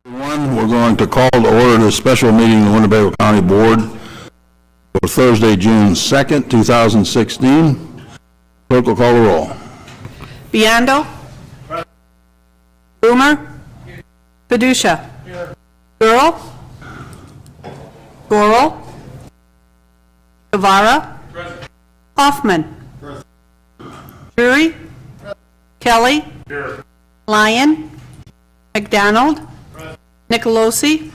We're going to call to order the special meeting of the Winnebago County Board for Thursday, June 2nd, 2016. Clerk will call the roll. Biondo. Boomer. Padusha. Gurl. Gorel. Guevara. Hoffman. Drury. Kelly. Lyon. McDonald. Nicolosi.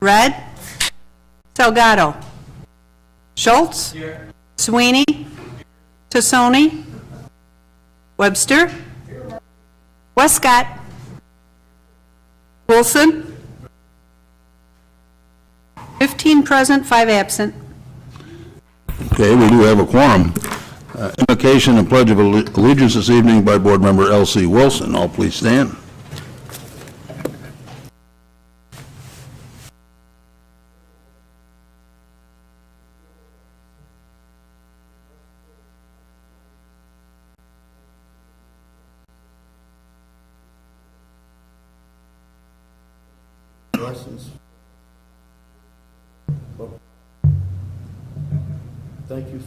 Red. Salgado. Schultz. Sweeney. Tassoni. Webster. Westcott. Wilson. 15 present, 5 absent. Okay, we do have a quorum. Invocation and Pledge of Allegiance this evening by Board Member L.C. Wilson. All please stand. License. Thank you.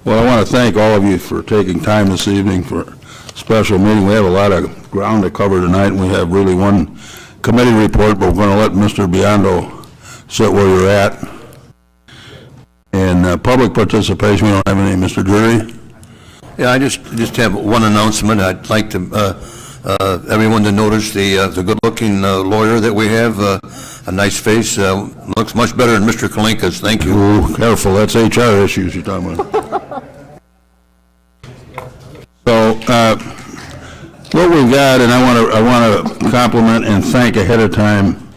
Well, I want to thank all of you for taking time this evening for a special meeting. We have a lot of ground to cover tonight, and we have really one committee report, but we're going to let Mr. Biondo sit where you're at. And public participation, we don't have any. Mr. Drury? Yeah, I just have one announcement. I'd like to everyone to notice the good-looking lawyer that we have. A nice face. Looks much better than Mr. Kalinka's. Thank you. Ooh, careful. That's HR issues you're talking about. So, what we've got, and I want to compliment and thank ahead of time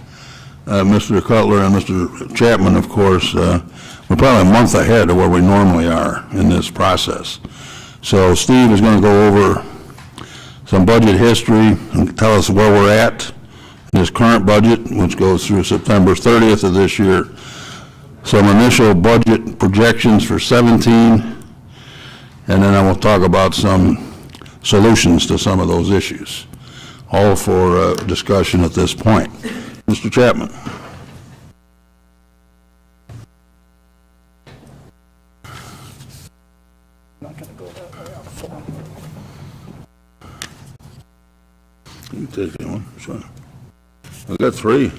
Mr. Cutler and Mr. Chapman, of course. We're probably a month ahead of where we normally are in this process. So Steve is going to go over some budget history and tell us where we're at in this current budget, which goes through September 30th of this year. Some initial budget projections for 17, and then I will talk about some solutions to some of those issues, all for discussion at this point. Mr. Chapman. You can take that one, sure. I've got 3.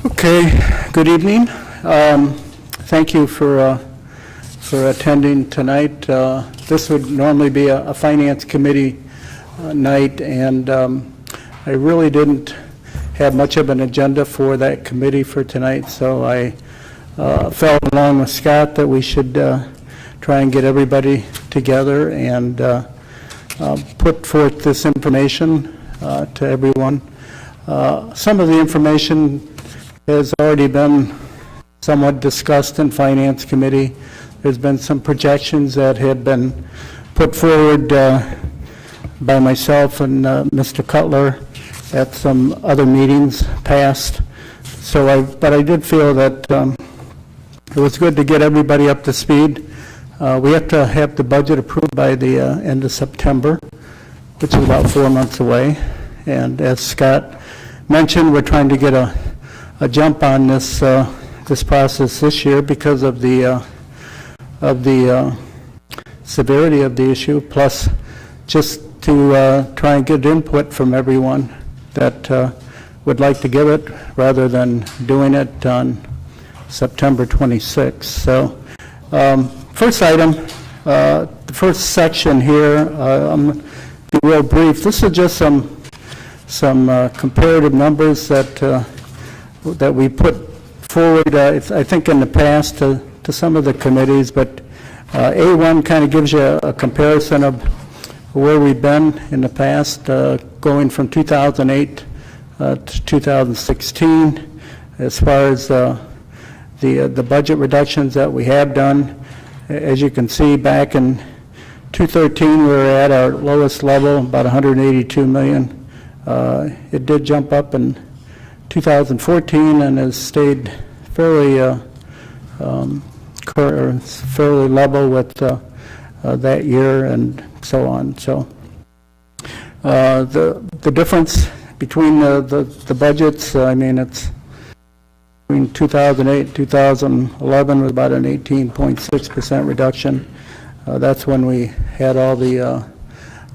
Okay, good evening. Thank you for attending tonight. This would normally be a Finance Committee night, and I really didn't have much of an agenda for that committee for tonight, so I felt along with Scott that we should try and get everybody together and put forth this information to everyone. Some of the information has already been somewhat discussed in Finance Committee. There's been some projections that have been put forward by myself and Mr. Cutler at some other meetings past. But I did feel that it was good to get everybody up to speed. We have to have the budget approved by the end of September, which is about 4 months away. And as Scott mentioned, we're trying to get a jump on this this process this year because of the severity of the issue, plus just to try and get input from everyone that would like to give it rather than doing it on September 26th. So first item, the first section here, I'm going to be real brief. This is just some comparative numbers that we put forward, I think in the past to some of the committees, but A1 kind of gives you a comparison of where we've been in the past, going from 2008 to 2016, as far as the budget reductions that we have done. As you can see, back in 2013, we were at our lowest level, about 182 million. It did jump up in 2014 and has stayed fairly fairly level with that year and so on. So the difference between the budgets, I mean, it's between 2008 and 2011 was about an 18.6% reduction. That's when we had all the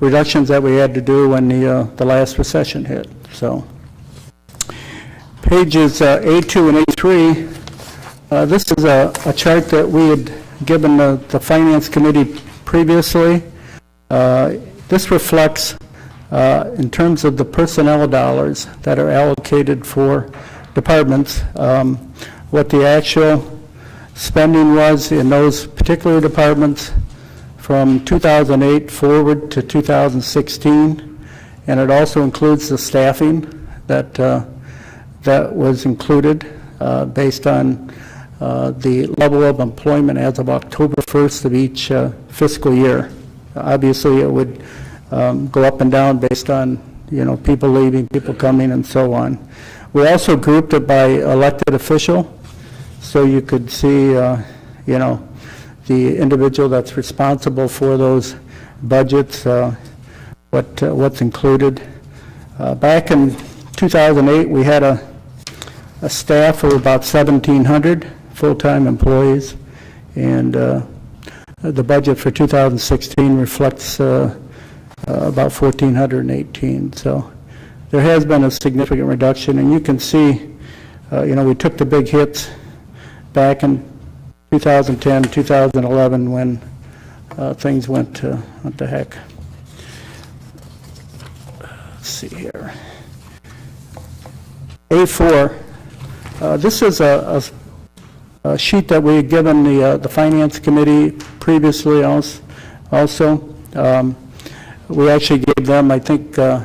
reductions that we had to do when the last recession hit. So pages A2 and A3, this is a chart that we had given the Finance Committee previously. This reflects, in terms of the personnel dollars that are allocated for departments, what the actual spending was in those particular departments from 2008 forward to 2016, and it also includes the staffing that was included based on the level of employment as of October 1st of each fiscal year. Obviously, it would go up and down based on, people leaving, people coming, and so on. We also grouped it by elected official, so you could see, the individual that's responsible for those budgets, what's included. Back in 2008, we had a staff of about 1,700 full-time employees, and the budget for 2016 reflects about 1,418. So there has been a significant reduction, and you can see, we took the big hits back in 2010, 2011, when things went to heck. Let's see here. A4. This is a sheet that we had given the Finance Committee previously also. We actually gave them, I think, the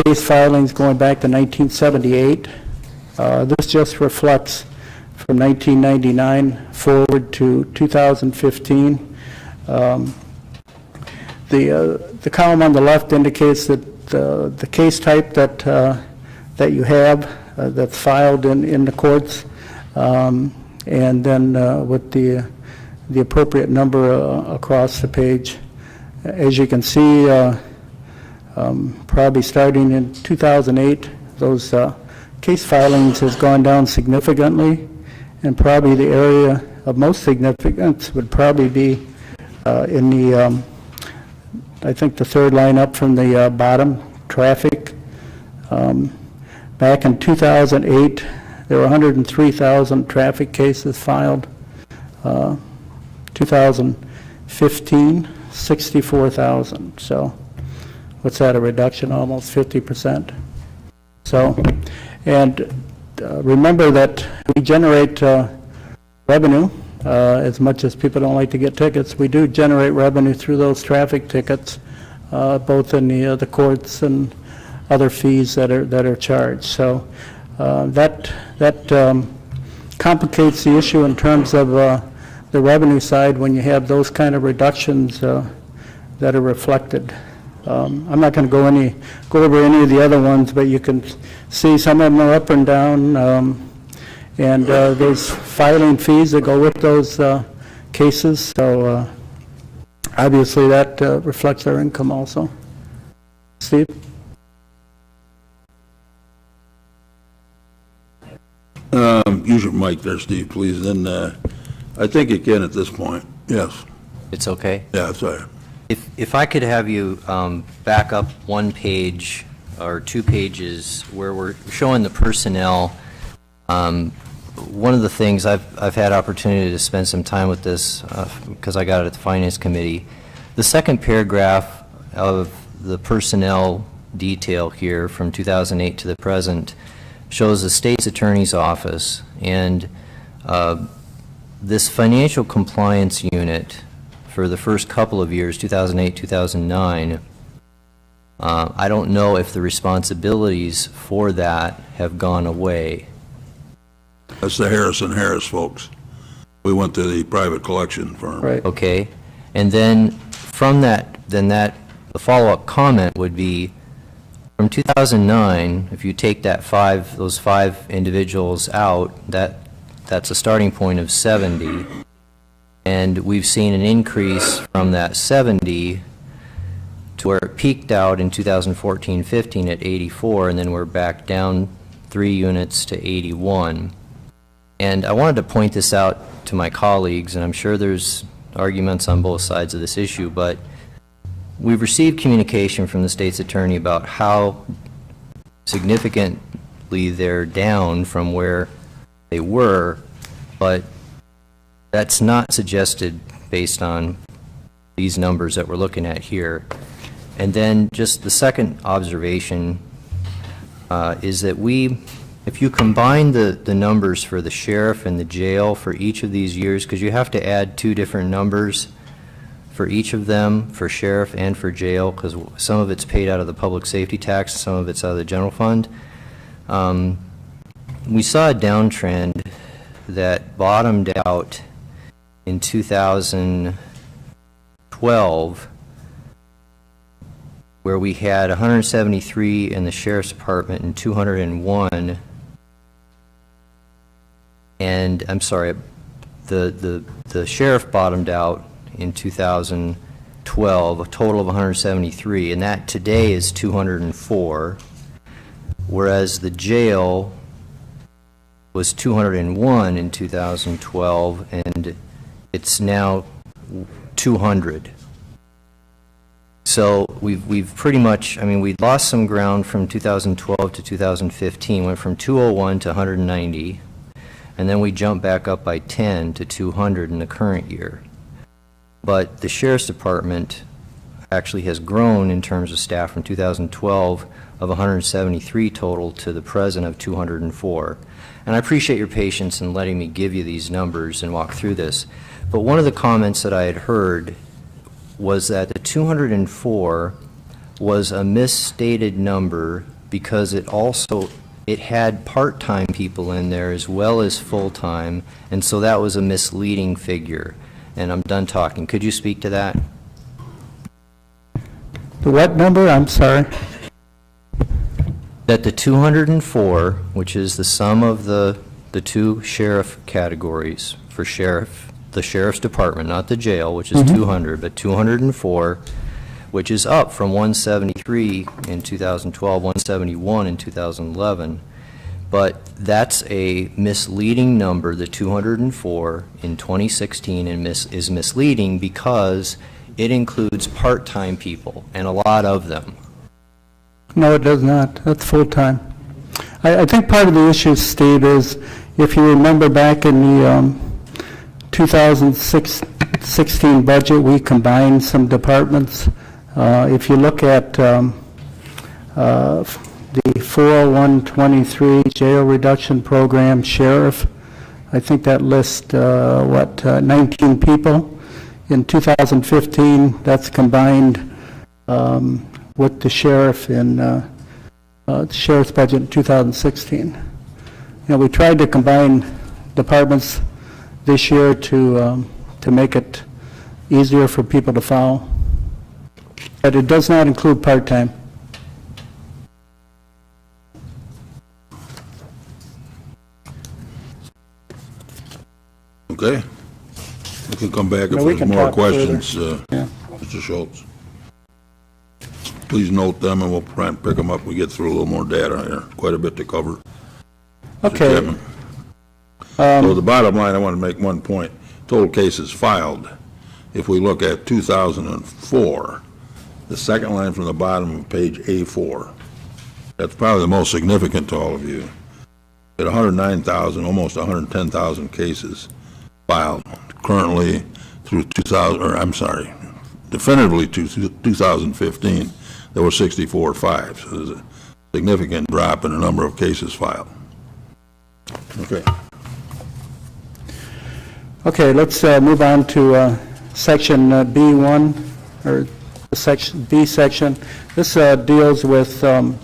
case filings going back to 1978. This just reflects from 1999 forward to 2015. The column on the left indicates that the case type that you have that's filed in the courts, and then with the appropriate number across the page. As you can see, probably starting in 2008, those case filings has gone down significantly, and probably the area of most significance would probably be in the, I think the third line up from the bottom, traffic. Back in 2008, there were 103,000 traffic cases filed. 2015, 64,000. So what's that, a reduction, almost 50%? So, and remember that we generate revenue, as much as people don't like to get tickets. We do generate revenue through those traffic tickets, both in the courts and other fees that are charged. So that complicates the issue in terms of the revenue side when you have those kind of reductions that are reflected. I'm not going to go over any of the other ones, but you can see some of them are up and down, and there's filing fees that go with those cases. So obviously that reflects our income also. Steve? Use your mic there, Steve, please. And I think you can at this point. Yes. It's okay? Yeah, it's all right. If I could have you back up one page or 2 pages where we're showing the personnel. One of the things I've had opportunity to spend some time with this because I got it at the Finance Committee. The second paragraph of the personnel detail here from 2008 to the present shows the state's attorney's office, and this financial compliance unit for the first couple of years, 2008, 2009, I don't know if the responsibilities for that have gone away. That's the Harris folks. We went to the private collection firm. Right. Okay? And then from that, the follow-up comment would be, from 2009, if you take those five individuals out, that's a starting point of 70. And we've seen an increase from that 70 to where it peaked out in 2014-15 at 84, and then we're back down 3 units to 81. And I wanted to point this out to my colleagues, and I'm sure there's arguments on both sides of this issue, but we've received communication from the state's attorney about how significantly they're down from where they were, but that's not suggested based on these numbers that we're looking at here. And then just the second observation is that if you combine the numbers for the sheriff and the jail for each of these years, because you have to add 2 different numbers for each of them, for sheriff and for jail, because some of it's paid out of the public safety tax, some of it's out of the general fund. We saw a downtrend that bottomed out in 2012, where we had 173 in the sheriff's department and 201. And I'm sorry, the sheriff bottomed out in 2012, a total of 173, and that today is 204, whereas the jail was 201 in 2012, and it's now 200. So we've pretty much, I mean, we lost some ground from 2012 to 2015, went from 201 to 190, and then we jumped back up by 10 to 200 in the current year. But the sheriff's department actually has grown in terms of staff from 2012 of 173 total to the present of 204. And I appreciate your patience in letting me give you these numbers and walk through this. But one of the comments that I had heard was that the 204 was a misstated number because it had part-time people in there as well as full-time, and so that was a misleading figure. And I'm done talking. Could you speak to that? The what number? I'm sorry. That the 204, which is the sum of the 2 sheriff categories for the sheriff's department, not the jail, which is 200, but 204, which is up from 173 in 2012, 171 in 2011. But that's a misleading number, the 204 in 2016, and is misleading because it includes part-time people, and a lot of them. No, it does not. That's full-time. I think part of the issue, Steve, is if you remember back in the 2016 budget, we combined some departments. If you look at the 40123 jail reduction program, sheriff, I think that lists 19 people. In 2015, that's combined with the sheriff in the sheriff's budget in 2016. We tried to combine departments this year to make it easier for people to follow, but it does not include part-time. Okay? We can come back if No, we there's can more talk further. questions, Yeah. Mr. Schultz. Please note them, and we'll try and pick them up. We get through a little more data here, quite a bit to cover. Mr. Okay. Chapman. So the bottom line, I want to make one point. Total cases filed. If we look at 2004, the second line from the bottom of page A4, that's probably the most significant to all of you. At 109,000, almost 110,000 cases filed currently through definitively to 2015, there were 64.5. So there's a significant drop in the number of cases filed. Okay. Okay, let's move on to section B1, or the section B section. This deals with where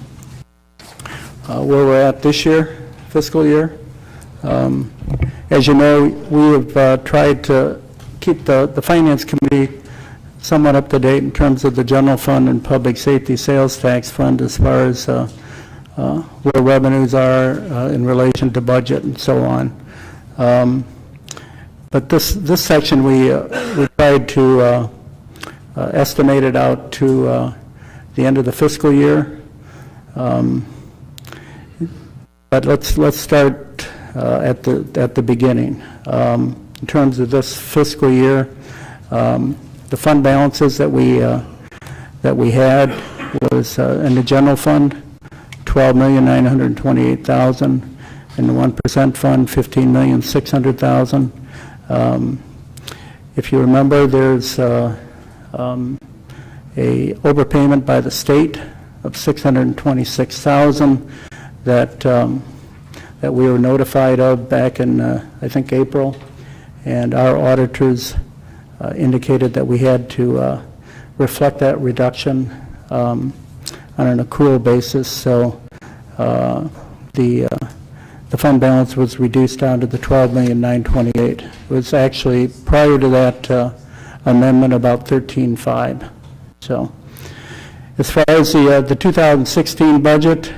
we're at this year, fiscal year. As you know, we have tried to keep the Finance Committee somewhat up to date in terms of the general fund and public safety sales tax fund as far as where revenues are in relation to budget and so on. But this section, we tried to estimate it out to the end of the fiscal year. But let's start at the beginning. In terms of this fiscal year, the fund balances that we had was in the general fund, $12,928,000. In the 1% fund, $15,600,000. If you remember, there's a overpayment by the state of $626,000 that we were notified of back in, I think, April, and our auditors indicated that we had to reflect that reduction on an accrual basis. So the fund balance was reduced down to the $12,928,000. It was actually, prior to that amendment, about $13,500. So as far as the 2016 budget,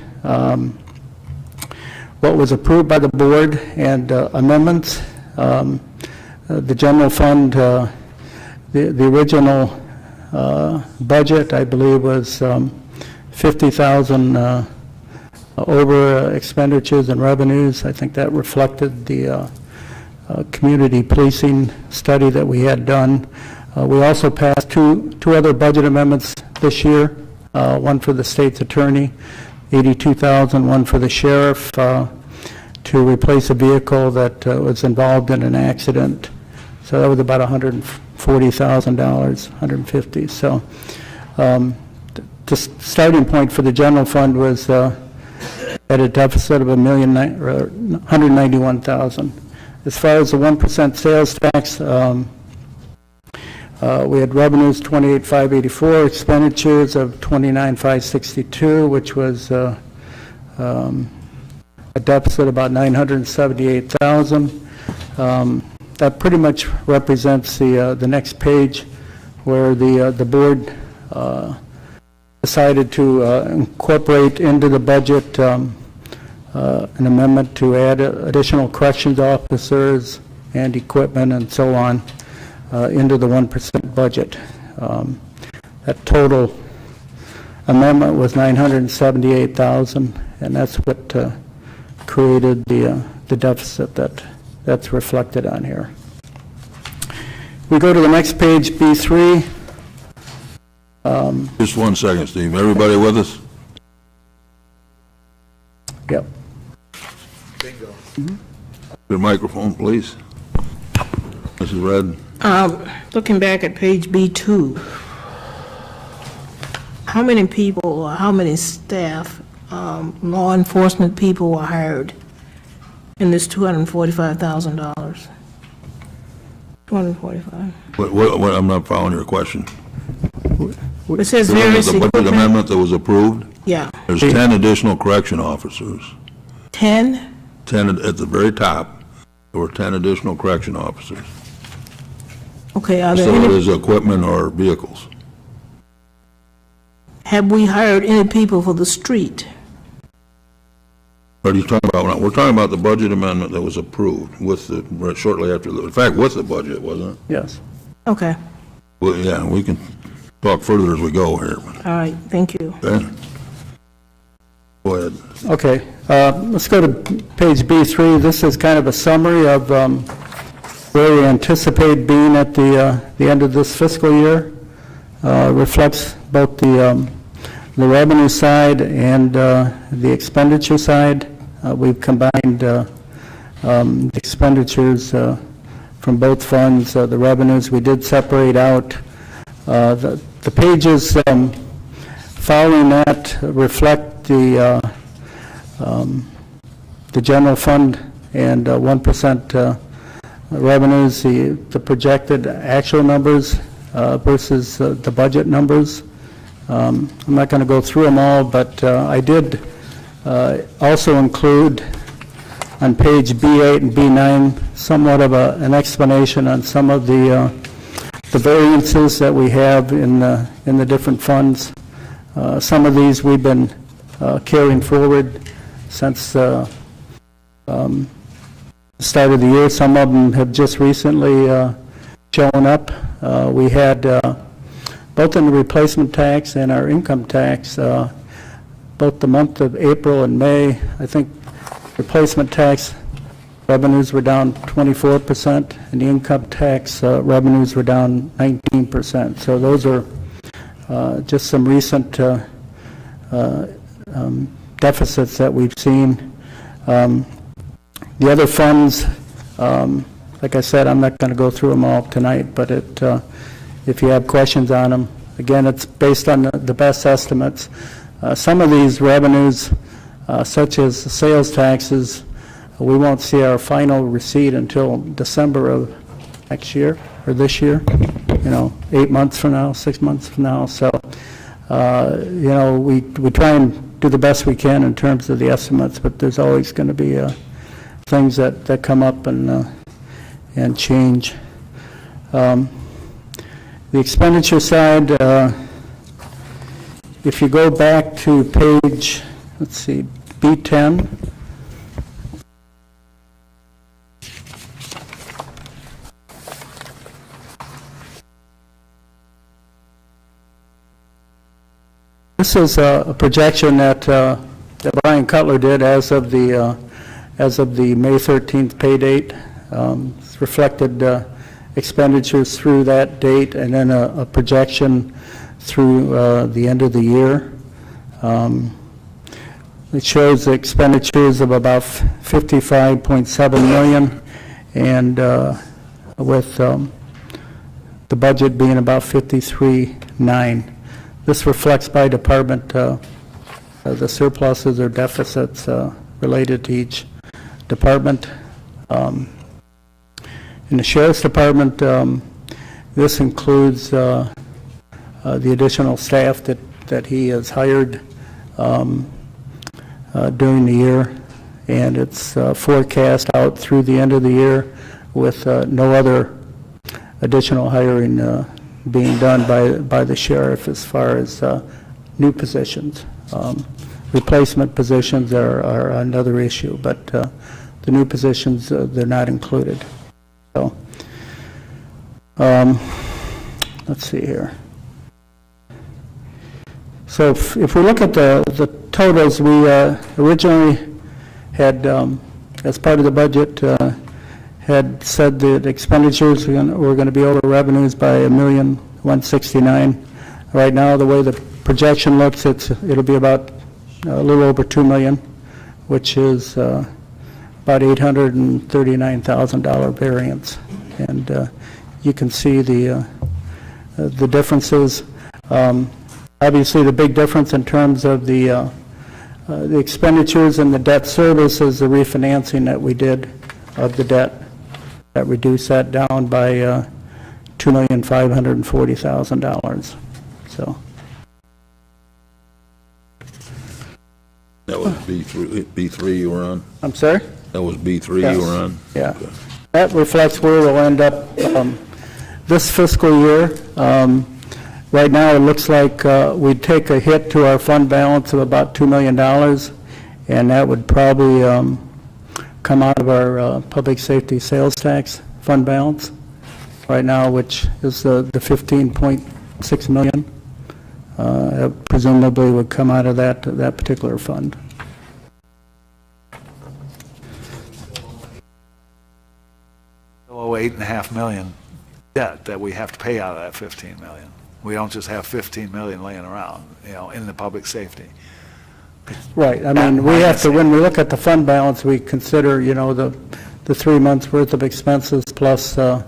what was approved by the board and amendments, the general fund, the original budget, I believe, was $50,000 over expenditures and revenues. I think that reflected the community policing study that we had done. We also passed two other budget amendments this year, one for the state's attorney, $82,000, one for the sheriff to replace a vehicle that was involved in an accident. So that was about $140,000, $150,000. So the starting point for the general fund was at a deficit of $191,000. As far as the 1% sales tax, we had revenues $28,584, expenditures of $29,562, which was a deficit about $978,000. That pretty much represents the next page, where the board decided to incorporate into the budget an amendment to add additional corrections officers and equipment and so on into the 1% budget. That total amendment was $978,000, and that's what created the deficit that's reflected on here. We go to the next page, B3. Just 1 second, Steve. Everybody with us? Yep. Your microphone, please. Mrs. Red. Looking back at page B2, how many people or how many staff, law enforcement people were hired in this $245,000? 245. What, I'm not following your question. It says Remember various the budget equipment. amendment that was approved? Yeah, There's 10 additional correction officers. 10? 10 at the very top. There were 10 additional correction officers. Okay, are there So it any, is equipment or vehicles. have we hired any people for the street? What are you talking about? We're talking about the budget amendment that was approved with shortly after, in fact, with the budget, wasn't it? Yes. Okay, Well, yeah, we can talk further as we go here. all right, thank you. Okay? Go ahead. Okay, let's go to page B3. This is kind of a summary of where we anticipate being at the end of this fiscal year. Reflects both the revenue side and the expenditure side. We've combined the expenditures from both funds, the revenues. We did separate out the pages following that reflect the general fund and 1% revenues, the projected actual numbers versus the budget numbers. I'm not going to go through them all, but I did also include on page B8 and B9 somewhat of an explanation on some of the variances that we have in the different funds. Some of these we've been carrying forward since the start of the year. Some of them have just recently shown up. We had, both in the replacement tax and our income tax, both the month of April and May, I think replacement tax revenues were down 24%, and the income tax revenues were down 19%. So those are just some recent deficits that we've seen. The other funds, like I said, I'm not going to go through them all tonight, but if you have questions on them, again, it's based on the best estimates. Some of these revenues, such as the sales taxes, we won't see our final receipt until December of next year, or this year, 8 months from now, 6 months from now. So, we try and do the best we can in terms of the estimates, but there's always going to be things that come up and change. The expenditure side, if you go back to page, let's see, B10, this is a projection that Brian Cutler did as of the May 13th pay date. It's reflected expenditures through that date, and then a projection through the end of the year. It shows the expenditures of about $55.7 million, and with the budget being about $53.9. This reflects by department the surpluses or deficits related to each department. In the Sheriff's Department, this includes the additional staff that he has hired during the year, and it's forecast out through the end of the year with no other additional hiring being done by the sheriff as far as new positions. Replacement positions are another issue, but the new positions, they're not included. So, let's see here. So if we look at the totals, we originally had, as part of the budget, had said that expenditures were going to be over revenues by $1,169,000. Right now, the way the projection looks, it'll be about a little over $2 million, which is about $839,000 variance. And you can see the differences. Obviously, the big difference in terms of the expenditures and the debt service is the refinancing that we did of the debt. That reduced that down by $2,540,000. So That was B3 you were on? I'm sorry? That was B3 Yes. you were on? Yeah. That reflects where we'll end up this fiscal year. Right now, it looks like we'd take a hit to our fund balance of about $2 million, and that would probably come out of our public safety sales tax fund balance right now, which is the $15.6 million. Presumably would come out of that particular fund. Below $8.5 million debt that we have to pay out of that $15 million. We don't just have $15 million laying around, in the public safety. Right, I mean, we have to, when we look at the fund balance, we consider, the 3 months' worth of expenses plus the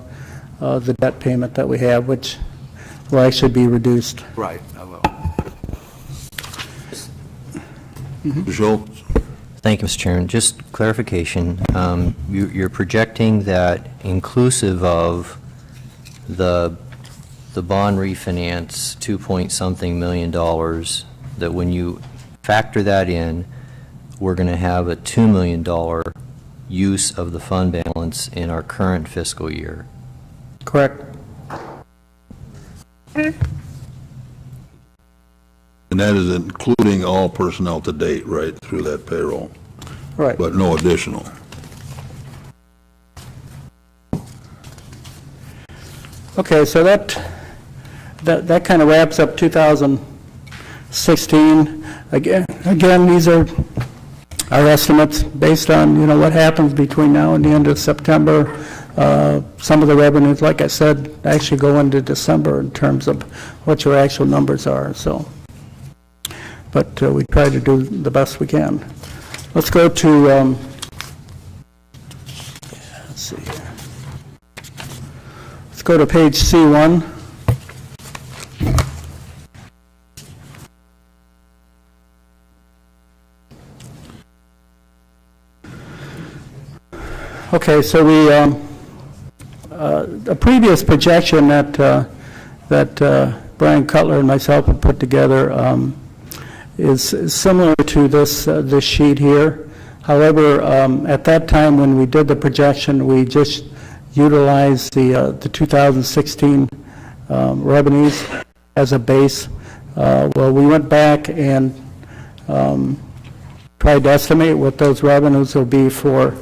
debt payment that we have, which will actually be reduced. Right, I will. Mr. Schultz? Thank you, Mr. Chairman. Just clarification, you're projecting that inclusive of the bond refinance, 2-point-something million dollars, that when you factor that in, we're going to have a $2 million use of the fund balance in our current fiscal year. Correct. And that is including all personnel to date, right, through that payroll, Right. but no additional. Okay, so that kind of wraps up 2016. Again, these are our estimates based on, what happens between now and the end of September. Some of the revenues, like I said, actually go into December in terms of what your actual numbers are, so. But we try to do the best we can. Let's go to, let's see here. Let's go to page C1. Okay, so a previous projection that Brian Cutler and myself have put together is similar to this sheet here. However, at that time when we did the projection, we just utilized the 2016 revenues as a base. Well, we went back and tried to estimate what those revenues will be for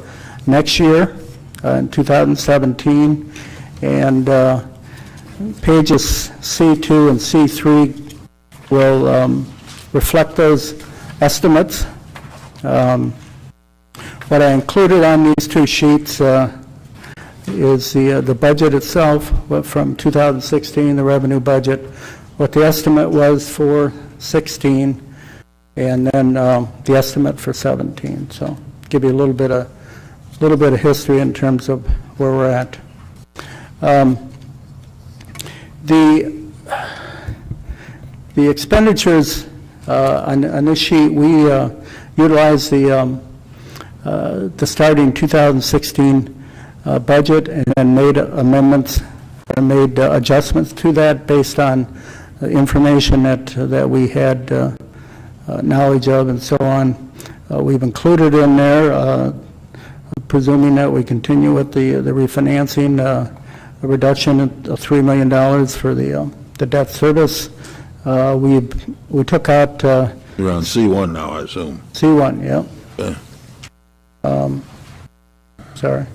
next year, in 2017, and pages C2 and C3 will reflect those estimates. What I included on these two sheets is the budget itself from 2016, the revenue budget, what the estimate was for 16, and then the estimate for 17. So give you a little bit of history in terms of where we're at. The expenditures on this sheet, we utilized the starting 2016 budget and then made amendments or made adjustments to that based on information that we had knowledge of and so on. We've included in there, presuming that we continue with the refinancing, a reduction of $3 million for the debt service. We took out You're on C1 now, I assume. C1, yeah. Okay. Sorry.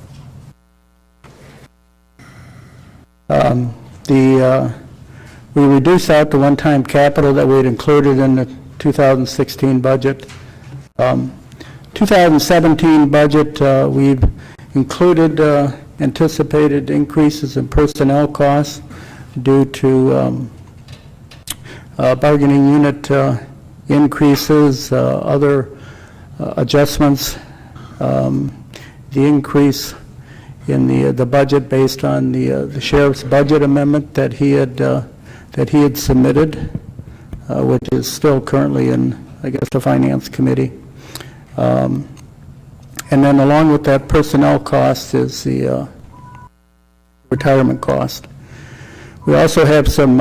We reduced out the one-time capital that we had included in the 2016 budget. 2017 budget, we've included anticipated increases in personnel costs due to bargaining unit increases, other adjustments, the increase in the budget based on the sheriff's budget amendment that he had submitted, which is still currently in, I guess, the Finance Committee. And then along with that personnel cost is the retirement cost. We also have some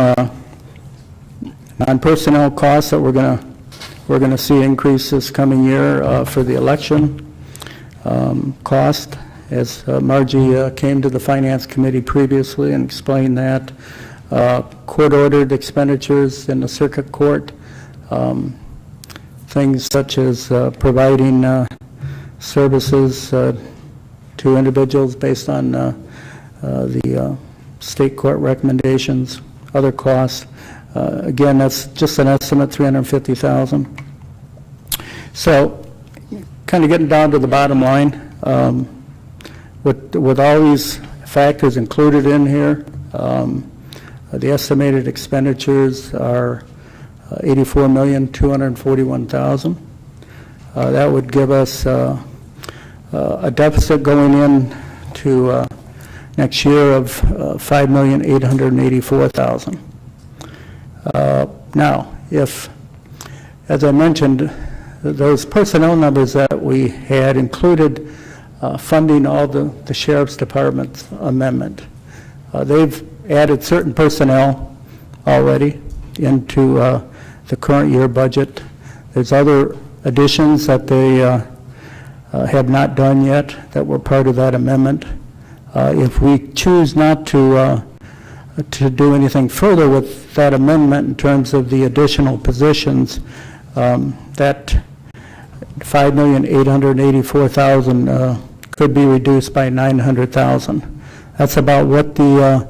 non-personnel costs that we're going to see increase this coming year for the election cost, as Margie came to the Finance Committee previously and explained that. Court-ordered expenditures in the circuit court, things such as providing services to individuals based on the state court recommendations, other costs. Again, that's just an estimate, $350,000. So, kind of getting down to the bottom line, with all these factors included in here, the estimated expenditures are $84,241,000. That would give us a deficit going in to next year of $5,884,000. Now, if, as I mentioned, those personnel numbers that we had included funding all the sheriff's department's amendment. They've added certain personnel already into the current year budget. There's other additions that they have not done yet that were part of that amendment. If we choose not to do anything further with that amendment in terms of the additional positions, that $5,884,000 could be reduced by $900,000. That's about what the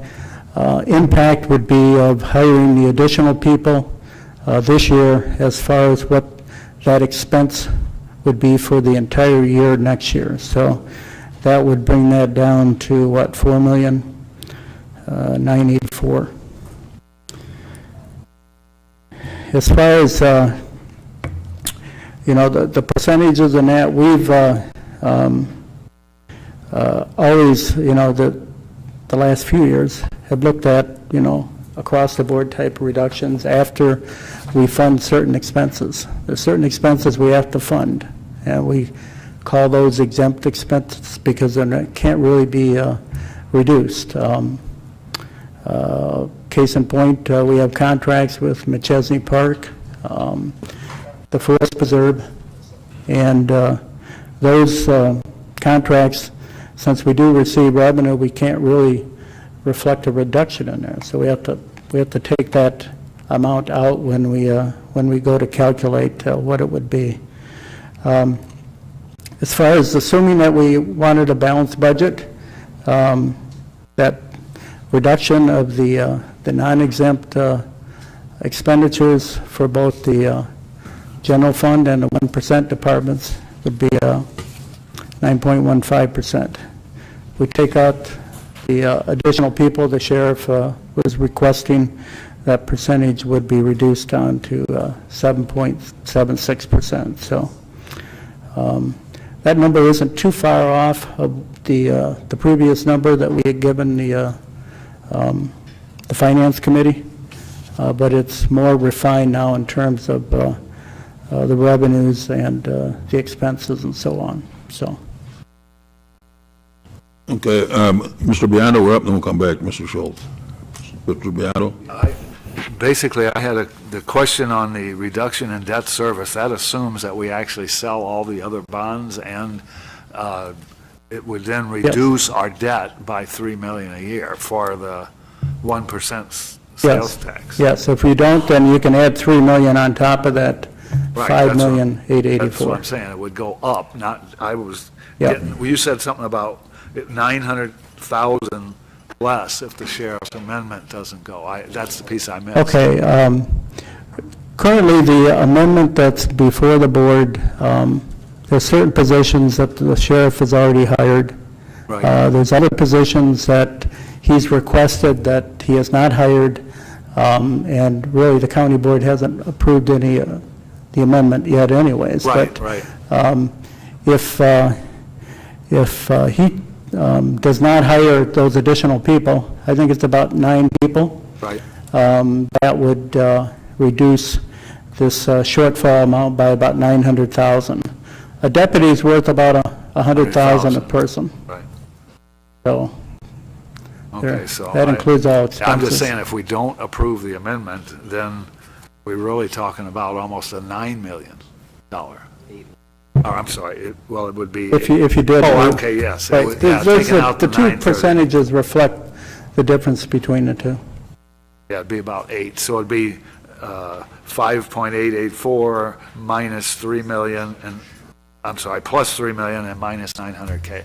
impact would be of hiring the additional people this year, as far as what that expense would be for the entire year next year. So that would bring that down to, what, $4,984,000. As far as the percentages in that, we've always, the last few years have looked at, across the board type reductions after we fund certain expenses. There's certain expenses we have to fund, and we call those exempt expenses because they can't really be reduced. Case in point, we have contracts with McChesney Park, the Forest Preserve, and those contracts, since we do receive revenue, we can't really reflect a reduction in there. So we have to take that amount out when we go to calculate what it would be. As far as assuming that we wanted a balanced budget, that reduction of the non-exempt expenditures for both the general fund and the 1% departments would be 9.15%. We take out the additional people the sheriff was requesting, that percentage would be reduced down to 7.76%. So that number isn't too far off of the previous number that we had given the Finance Committee, but it's more refined now in terms of the revenues and the expenses and so on. So. Okay, Mr. Beato, we're up, then we'll come back, Mr. Schultz. Mr. Beato? Basically, I had the question on the reduction in debt service. That assumes that we actually sell all the other bonds, and it would then reduce our debt by $3 million a year for the 1% sales tax. Yes, if you don't, then you can add $3 million on top of that Right, $5,884,000. That's what I'm saying. It would go up, not, I was Yep. getting, well, you said something about 900,000 less if the sheriff's amendment doesn't go. That's the piece I missed. Okay, currently the amendment that's before the board, there's certain positions that the sheriff has already hired. Right. There's other positions that he's requested that he has not hired, and really the county board hasn't approved any, the amendment yet anyways. Right, But, right. If he does not hire those additional people, I think it's about 9 people, Right. that would reduce this shortfall amount by about $900,000. A deputy's worth about $100,000 a person, Right. so Okay, so. that includes all I'm expenses. just saying, if we don't approve the amendment, then we're really talking about almost a $9 million. Or, I'm sorry, it would be. If you did. Oh, okay, yes. It Right, would- yeah, there's taking out the the two 930. percentages reflect the difference between the two. Yeah, it'd be about 8, so it'd be 5.884 minus 3 million, and, I'm sorry, plus 3 million and minus 900K.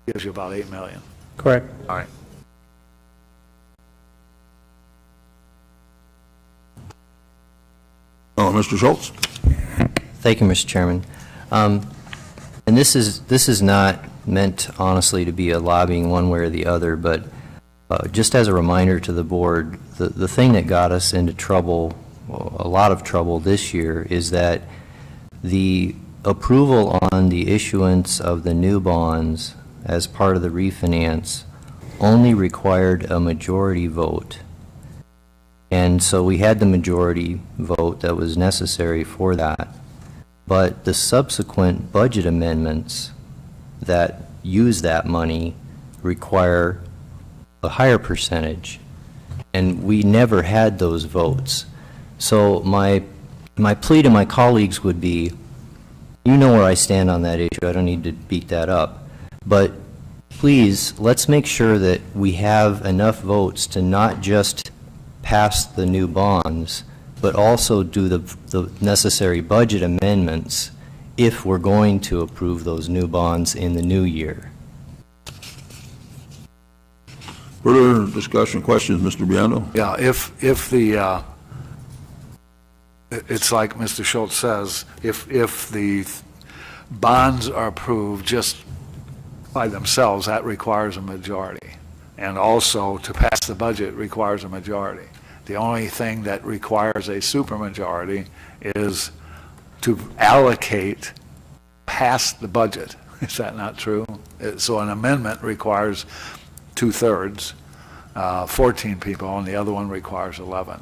Gives you about 8 million. Correct. All right. Oh, Mr. Schultz? Thank you, Mr. Chairman. And this is not meant, honestly, to be a lobbying one way or the other, but just as a reminder to the board, the thing that got us into trouble, a lot of trouble this year, is that the approval on the issuance of the new bonds as part of the refinance only required a majority vote. And so we had the majority vote that was necessary for that. but the subsequent budget amendments that use that money require a higher percentage, and we never had those votes. So my plea to my colleagues would be, you know where I stand on that issue, I don't need to beat that up, but please, let's make sure that we have enough votes to not just pass the new bonds, but also do the necessary budget amendments if we're going to approve those new bonds in the new year. Further discussion, questions, Mr. Biondo? Yeah, if the, it's like Mr. Schultz says, if the bonds are approved just by themselves, that requires a majority. And also, to pass the budget requires a majority. The only thing that requires a supermajority is to allocate past the budget. Is that not true? So an amendment requires 2/3, 14 people, and the other one requires 11.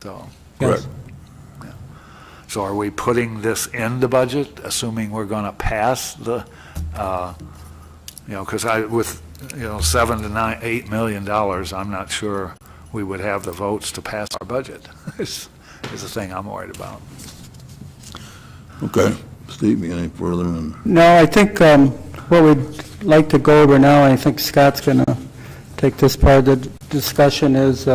So, Correct. yeah. So are we putting this in the budget, assuming we're going to pass the, because with, $7 to $8 million, I'm not sure we would have the votes to pass our budget, is the thing I'm worried about. Okay. Steve, you got any further? No, I think what we'd like to go over now, I think Scott's going to take this part of the discussion, is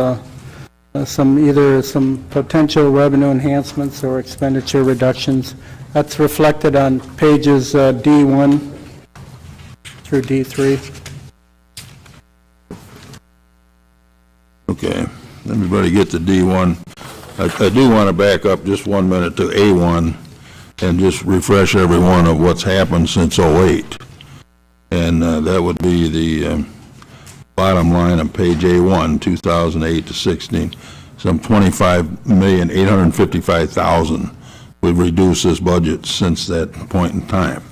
either some potential revenue enhancements or expenditure reductions. That's reflected on pages D1 through D3. Okay, everybody get to D1. I do want to back up just 1 minute to A1 and just refresh everyone of what's happened since '08. And that would be the bottom line on page A1, 2008 to 16, some $25,855,000. We've reduced this budget since that point in time.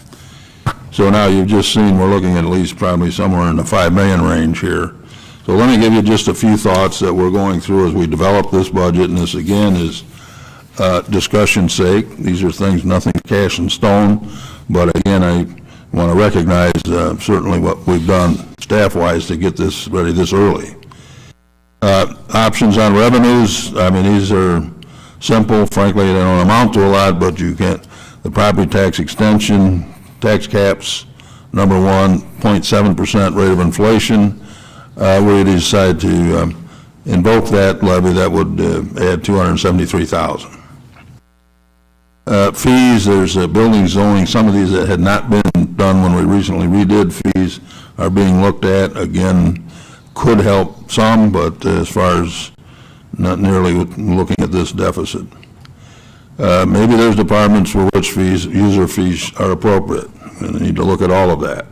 So now you've just seen we're looking at least probably somewhere in the 5 million range here. So let me give you just a few thoughts that we're going through as we develop this budget, and this again is discussion's sake. These are things, nothing cast in stone, but again, I want to recognize certainly what we've done staff-wise to get this ready this early. Options on revenues, I mean, these are simple. Frankly, they don't amount to a lot, but you can't, the property tax extension, tax caps, number one, 0.7% rate of inflation. We decide to invoke that levy, that would add $273,000. Fees, there's building zoning, some of these that had not been done when we recently redid fees are being looked at. Again, could help some, but as far as not nearly looking at this deficit. Maybe there's departments for which fees, user fees are appropriate, and they need to look at all of that.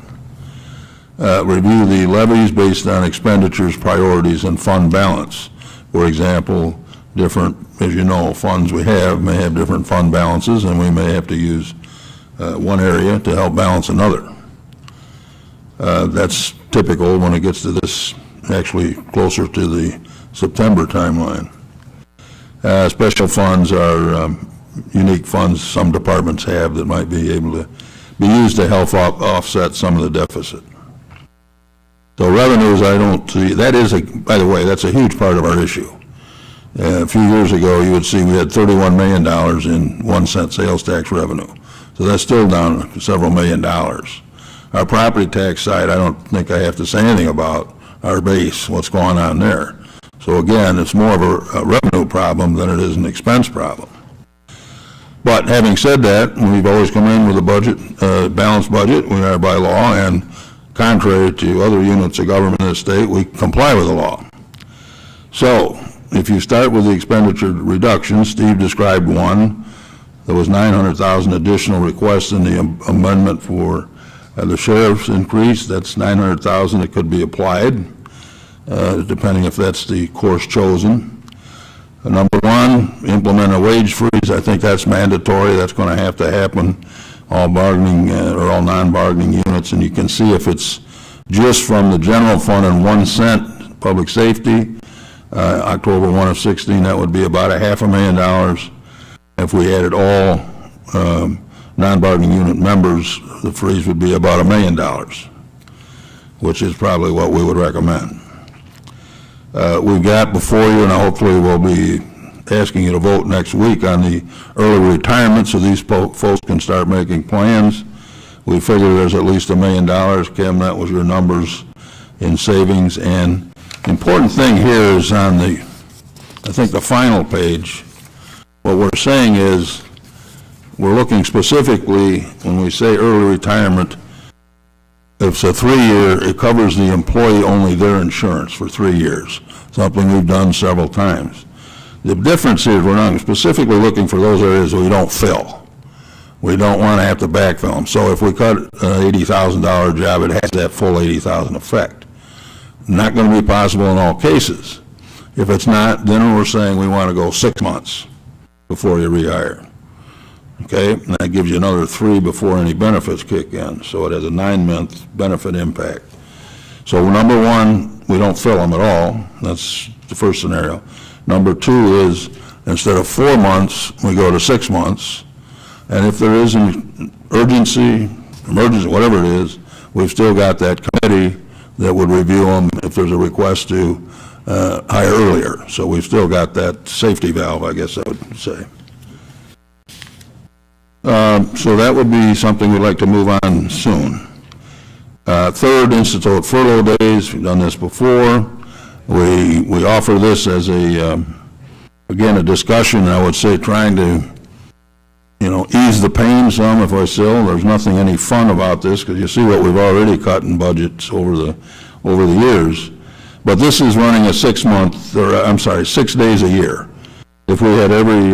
Review the levies based on expenditures, priorities, and fund balance. For example, different, as you know, funds we have may have different fund balances, and we may have to use one area to help balance another. That's typical when it gets to this, actually closer to the September timeline. Special funds are unique funds some departments have that might be able to be used to help offset some of the deficit. So revenues, I don't see, that is, by the way, that's a huge part of our issue. A few years ago, you would see we had $31 million in 1 cent sales tax revenue. So that's still down several $1 million. Our property tax side, I don't think I have to say anything about our base, what's going on there. So again, it's more of a revenue problem than it is an expense problem. But having said that, we've always come in with a budget, balanced budget. We are by law, and contrary to other units of government in the state, we comply with the law. So if you start with the expenditure reduction, Steve described one. There was 900,000 additional requests in the amendment for the sheriff's increase. That's 900,000 that could be applied, depending if that's the course chosen. Number one, implement a wage freeze. I think that's mandatory. That's going to happen. All bargaining or all non-bargaining units, and you can see if it's just from the general fund and 1 cent public safety, October 1 of 16, that would be about $500,000. If we added all non-bargaining unit members, the freeze would be about $1 million, which is probably what we would recommend. We've got before you, and hopefully we'll be asking you to vote next week on the early retirement, so these folks can start making plans. We figure there's at least $1 million. Kim, that was your numbers in savings. And the important thing here is on the, I think, the final page. What we're saying is we're looking specifically, when we say early retirement, if it's a 3-year, it covers the employee only their insurance for 3 years, something we've done several times. The difference is we're not specifically looking for those areas we don't fill. We don't want to have to backfill them. So if we cut an $80,000 job, it has that full $80,000 effect. Not going to be possible in all cases. If it's not, then we're saying we want to go 6 months before you rehire. Okay, and that gives you another 3 before any benefits kick in. So it has a 9-month benefit impact. So number one, we don't fill them at all. That's the first scenario. Number 2 is instead of 4 months, we go to 6 months. And if there is an emergency, whatever it is, we've still got that committee that would review them if there's a request to hire earlier. So we've still got that safety valve, I guess I would say. So that would be something we'd like to move on soon. Third, institute furlough days. We've done this before. We offer this as a, again, a discussion, I would say, trying to, ease the pain some, if I still. There's nothing any fun about this, because you see what we've already cut in budgets over the years. But this is running a 6 days a year. If we had every,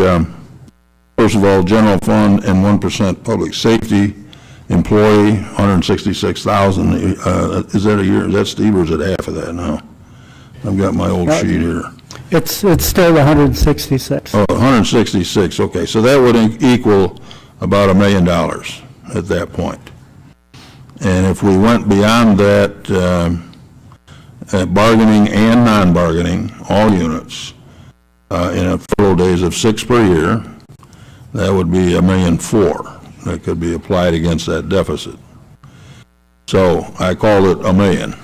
first of all, general fund and 1% public safety employee, 166,000, is that a year? Is that, Steve, or is it half of that now? I've got my old sheet here. It's still 166. Oh, 166, okay. So that would equal about $1 million at that point. And if we went beyond that, bargaining and non-bargaining, all units, in a furlough days of 6 per year, that would be $1.4 million that could be applied against that deficit. So I called it $1 million.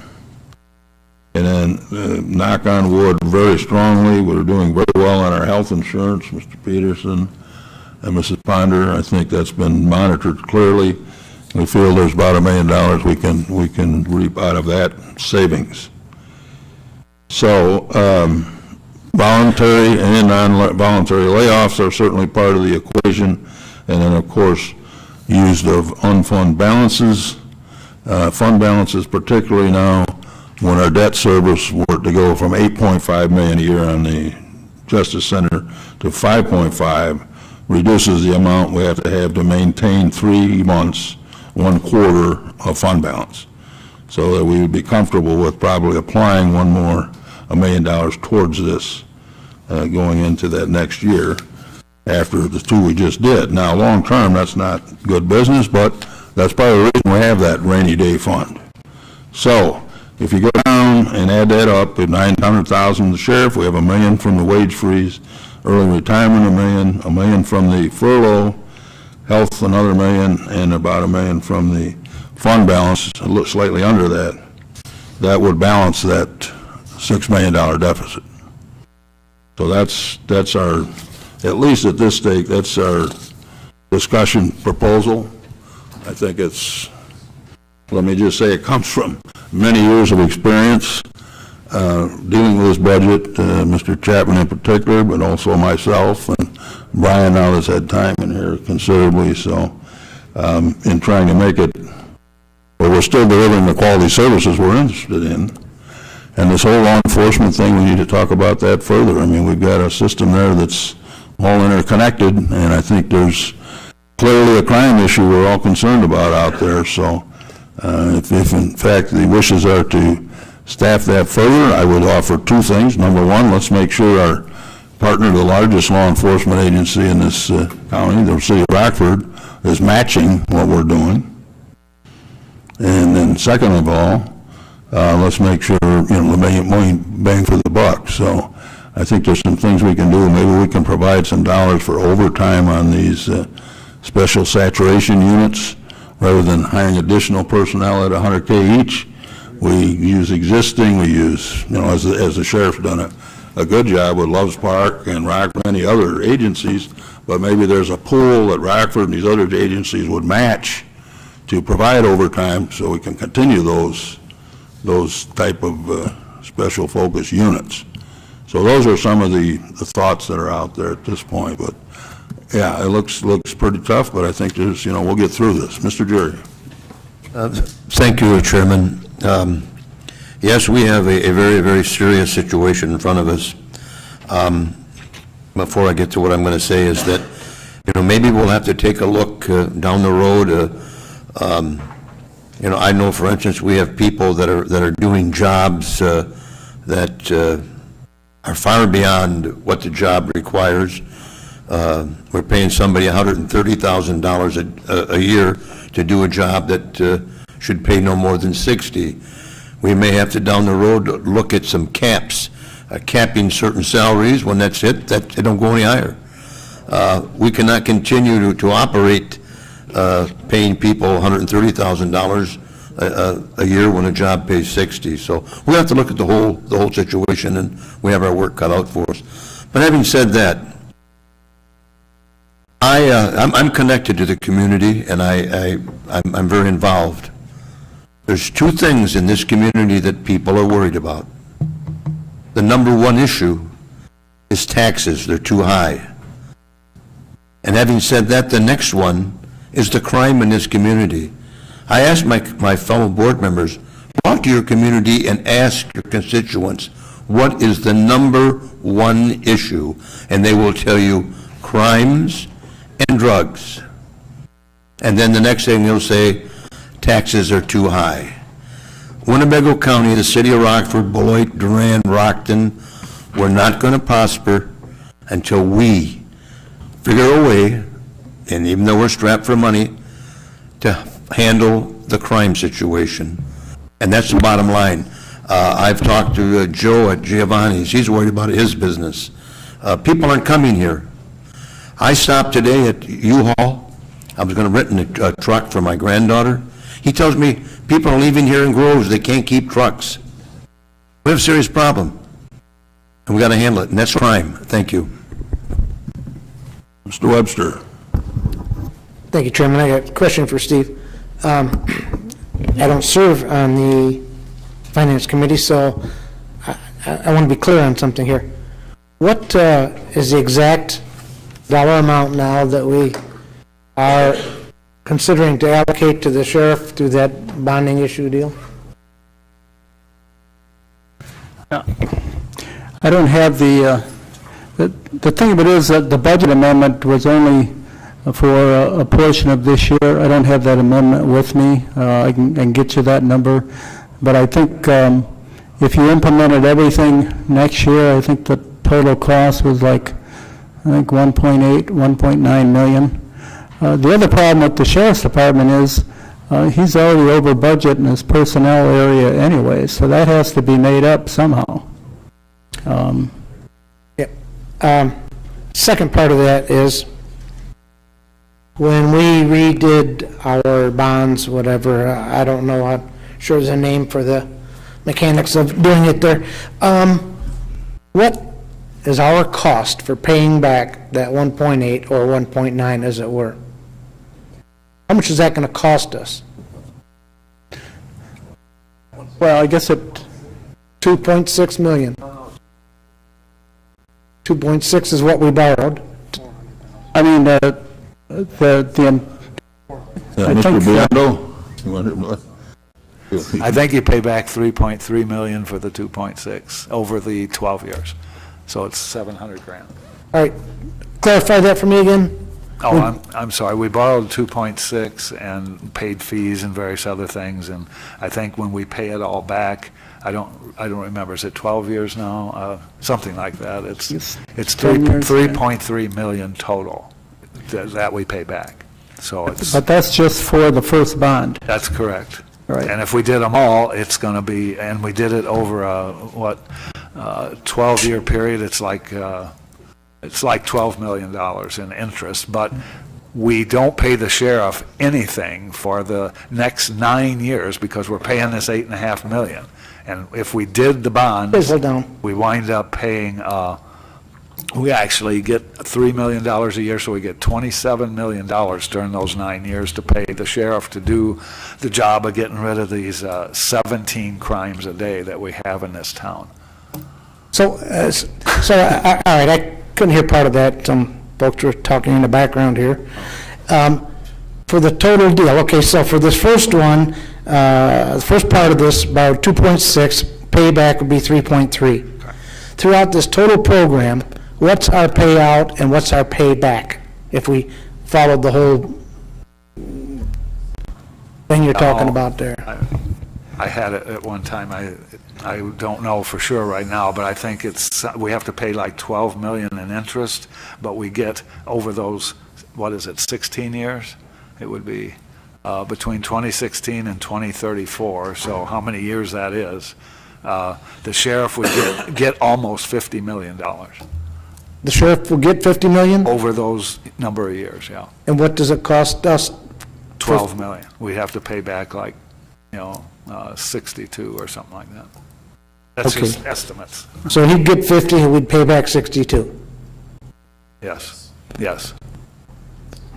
And then, knock on wood, very strongly, we're doing very well on our health insurance, Mr. Peterson and Mrs. Ponder. I think that's been monitored clearly. We feel there's about $1 million we can reap out of that savings. So, voluntary and non-voluntary layoffs are certainly part of the equation. And then, of course, use of unfund balances, fund balances particularly now, when our debt service were to go from $8.5 million a year on the Justice Center to $5.5, reduces the amount we have to maintain 3 months, 1 quarter of fund balance, so that we would be comfortable with probably applying $1 million towards this going into that next year after the 2 we just did. Now, long term, that's not good business, but that's part of the reason we have that rainy day fund. So, if you go down and add that up at $900,000 the sheriff, we have $1 million from the wage freeze, early retirement $1 million from the furlough, health another $1 million, and about $1 million from the fund balance, a little slightly under that. That would balance that $6 million deficit. So that's our, at least at this stage, that's our discussion proposal. I think it's, let me just say, it comes from many years of experience dealing with this budget, Mr. Chapman in particular, but also myself, and Brian now has had time in here considerably, so in trying to make it, well, we're still delivering the quality services we're interested in. And this whole law enforcement thing, we need to talk about that further. I mean, we've got a system there that's all interconnected, and I think there's clearly a crime issue we're all concerned about out there, so if in fact the wishes are to staff that further, I would offer 2 things. Number 1, let's make sure our partner, the largest law enforcement agency in this county, the city of Rockford, is matching what we're doing. And then second of all, let's make sure, the million bang for the buck. So I think there's some things we can do. Maybe we can provide some dollars for overtime on these special saturation units, rather than hiring additional personnel at 100K each. We use existing, we use, as the sheriff's done a good job with Loves Park and Rockford, many other agencies, but maybe there's a pool that Rockford and these other agencies would match to provide overtime, so we can continue those type of special focus units. So those are some of the thoughts that are out there at this point. But yeah, it looks pretty tough, but I think there's, we'll get through this. Mr. Jerry. Thank you, Chairman. Yes, we have a very, very serious situation in front of us. Before I get to what I'm going to say is that, maybe we'll have to take a look down the road. I know, for instance, we have people that are doing jobs that are far beyond what the job requires. We're paying somebody $130,000 a year to do a job that should pay no more than $60,000. We may have to, down the road, look at some caps, capping certain salaries. When that's it, that they don't go any higher. We cannot continue to operate paying people $130,000 a year when a job pays $60,000. So we have to look at the whole situation, and we have our work cut out for us. But having said that, I'm connected to the community, and I'm very involved. There's two things in this community that people are worried about. The number one issue is taxes. They're too high. And having said that, the next one is the crime in this community. I asked my fellow board members, go out to your community and ask your constituents, what is the number one issue? And they will tell you crimes and drugs. And then the next thing they'll say, taxes are too high. Winnebago County, the city of Rockford, Beloit, Durand, Rockton, we're not going to prosper until we figure a way, and even though we're strapped for money, to handle the crime situation. And that's the bottom line. I've talked to Joe at Giovanni's. He's worried about his business. People aren't coming here. I stopped today at U-Haul. I was going to rent a truck for my granddaughter. He tells me people are leaving here in Groves. They can't keep trucks. We have a serious problem, and we got to handle it, and that's crime. Thank you. Mr. Webster. Thank you, Chairman. I got a question for Steve. I don't serve on the Finance Committee, so I want to be clear on something here. What is the exact dollar amount now that we are considering to allocate to the sheriff through that bonding issue deal? I don't have the thing of it is that the budget amendment was only for a portion of this year. I don't have that amendment with me. I can get you that number. But I think if you implemented everything next year, I think the total cost was like, I think 1.8, 1.9 million. The other problem with the sheriff's department is he's already over budget in his personnel area anyway, so that has to be made up somehow. Second part of that is when we redid our bonds, whatever, I don't know, I'm sure there's a name for the mechanics of doing it there. What is our cost for paying back that 1.8 or 1.9 as it were? How much is that going to cost us? Well, I guess it, 2.6 million. 2.6 is what we borrowed. I mean, I Mr. think, Biondo? I think you pay back 3.3 million for the 2.6 over the 12 years. So it's 700 grand. All right, clarify that for me again. Oh, I'm sorry. We borrowed 2.6 and paid fees and various other things. And I think when we pay it all back, I don't remember. Is it 12 years now? Something like that. It's 3.3 million total that we pay back. So it's. but that's just for the first bond. That's correct. Right. And if we did them all, it's going to be, and we did it over a 12-year period, it's like $12 million in interest. But we don't pay the sheriff anything for the next 9 years because we're paying this $8.5 million. And if we did the bonds, Please hold down. we wind up paying, we actually get $3 million a year, so we get $27 million during those 9 years to pay the sheriff to do the job of getting rid of these 17 crimes a day that we have in this town. So, all right, I couldn't hear part of that. Some folks were talking in the background here. For the total deal, okay, so for this first one, the first part of this, about 2.6, payback would be 3.3. Throughout this total program, what's our payout and what's our payback if we followed the whole thing you're talking about there? I had it at one time, I don't know for sure right now, but I think we have to pay like 12 million in interest, but we get over those, 16 years? It would be between 2016 and 2034, so how many years that is. The sheriff would get almost $50 million The sheriff will get 50 million? over those number of years, yeah. And what does it cost us? 12 million. We'd have to pay back like, 62 or something like that. That's Okay. just estimates. So he'd get 50 and we'd pay back 62. Yes, yes.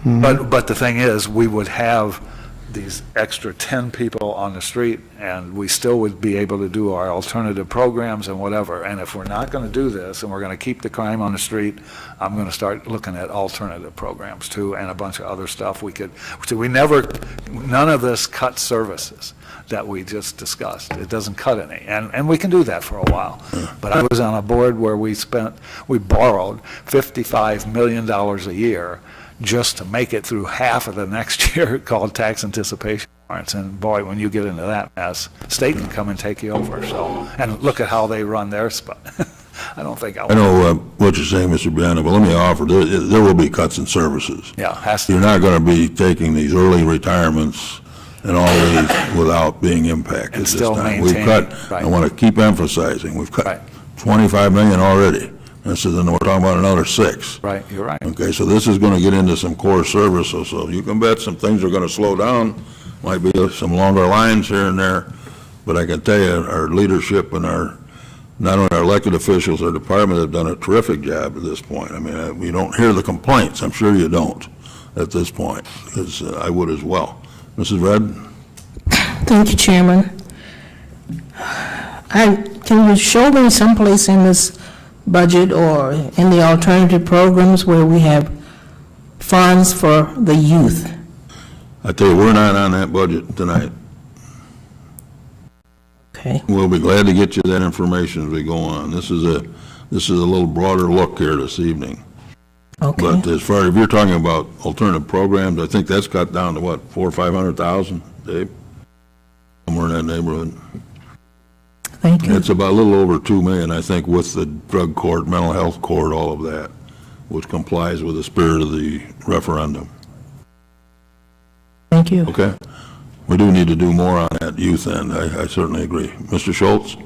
But the thing is, we would have these extra 10 people on the street, and we still would be able to do our alternative programs and whatever. And if we're not going to do this, and we're going to keep the crime on the street, I'm going to start looking at alternative programs too, and a bunch of other stuff we could, so none of this cuts services that we just discussed. It doesn't cut any, and we can do that for a while. But I was on a board where we borrowed $55 million a year just to make it through half of the next year, called tax anticipation warrants. And boy, when you get into that mess, state can come and take you over. So, and look at how they run their spot. I don't think I know what you're saying, Mr. Brianna, but let me offer, there will be cuts in services. Yeah, has to. You're not going to be taking these early retirements and all these without being impacted And this still time. We've maintaining, cut, right. I want to keep emphasizing, we've cut Right. 25 million already. This is, and we're talking about another 6. Right, you're right. Okay, so this is going to get into some core services, so you can bet some things are going to slow down, might be some longer lines here and there, but I can tell you, our leadership and not only our elected officials, our department have done a terrific job at this point. I mean, we don't hear the complaints, I'm sure you don't at this point, because I would as well. Mrs. Red? Thank you, Chairman. Can you show me someplace in this budget or in the alternative programs where we have funds for the youth? I tell you, we're not on that budget tonight. Okay, We'll be glad to get you that information as we go on. This is a little broader look here this evening. okay. But as far as, if you're talking about alternative programs, I think that's cut down to what, 400,000 or 500,000, Dave? Somewhere in that neighborhood. Thank you. It's about a little over 2 million, I think, with the drug court, mental health court, all of that, which complies with the spirit of the referendum. Thank you. Okay? We do need to do more on that youth end, I certainly agree. Mr. Schultz?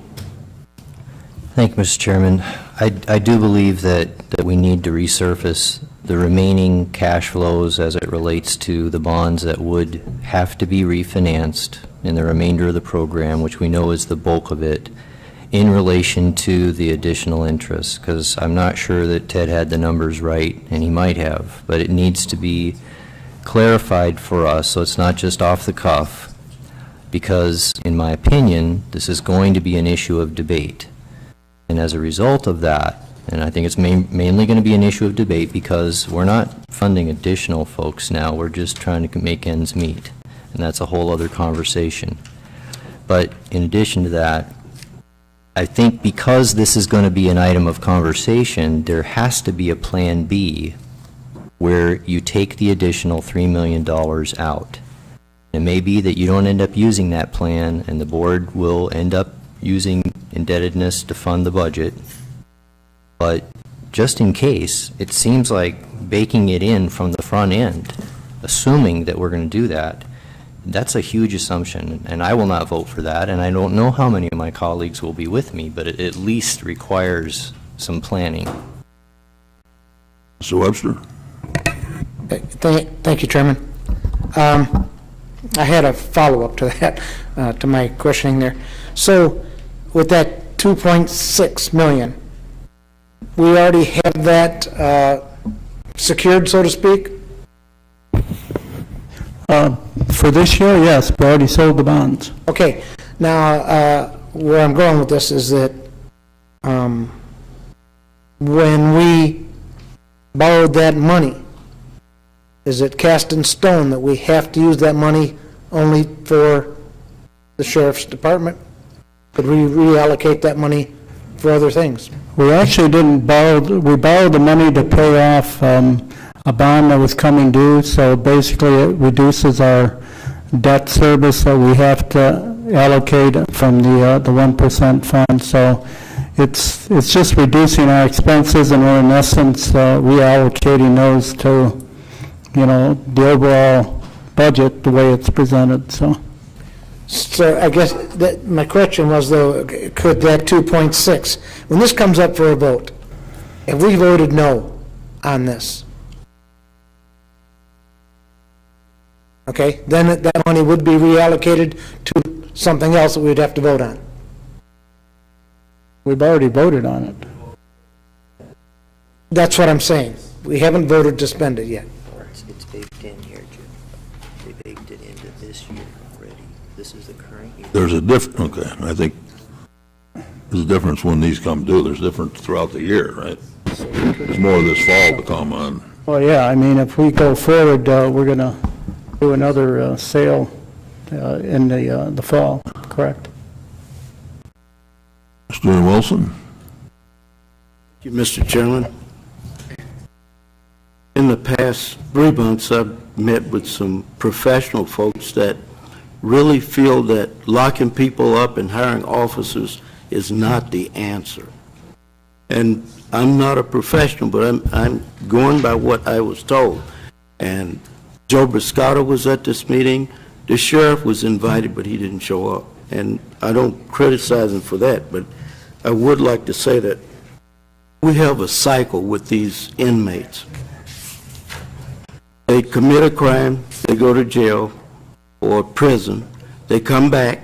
Thank you, Mr. Chairman. I do believe that we need to resurface the remaining cash flows as it relates to the bonds that would have to be refinanced in the remainder of the program, which we know is the bulk of it, in relation to the additional interest, because I'm not sure that Ted had the numbers right, and he might have, but it needs to be clarified for us so it's not just off the cuff, because, in my opinion, this is going to be an issue of debate. And as a result of that, and I think it's mainly going to be an issue of debate because we're not funding additional folks now, we're just trying to make ends meet, and that's a whole other conversation. But in addition to that, I think because this is going to be an item of conversation, there has to be a Plan B where you take the additional $3 million out. It may be that you don't end up using that plan, and the board will end up using indebtedness to fund the budget. But just in case, it seems like baking it in from the front end, assuming that we're going to do that, that's a huge assumption, and I will not vote for that, and I don't know how many of my colleagues will be with me, but it at least requires some planning. Mr. Webster? Thank you, Chairman. I had a follow-up to that, to my questioning there. So with that 2.6 million, we already have that secured, so to speak? For this year, yes, we already sold the bonds. Okay, now, where I'm going with this is that when we borrowed that money, is it cast in stone that we have to use that money only for the sheriff's department? Could we reallocate that money for other things? We actually didn't borrow, we borrowed the money to pay off a bond that was coming due, so basically it reduces our debt service that we have to allocate from the 1% fund. So it's just reducing our expenses, and we're in essence reallocating those to, the overall budget, the way it's presented, so. So I guess that, my question was though, could that 2.6, when this comes up for a vote, if we voted no on this, okay, then that money would be reallocated to something else that we'd have to vote on. We've already voted on it. That's what I'm saying. We haven't voted to spend it yet. It's baked in here, Jim. They baked it into this year already. This is the current year. There's a okay, I think there's a difference when these come due. There's difference throughout the year, right? There's more this fall to come on. Well, yeah, I mean, if we go forward, we're going to do another sale in the fall, correct? Mr. Wilson? Thank you, Mr. Chairman. In the past 3 months, I've met with some professional folks that really feel that locking people up and hiring officers is not the answer. And I'm not a professional, but I'm going by what I was told. And Joe Briscato was at this meeting. The sheriff was invited, but he didn't show up. And I don't criticize him for that, but I would like to say that we have a cycle with these inmates. They commit a crime, they go to jail or prison, they come back,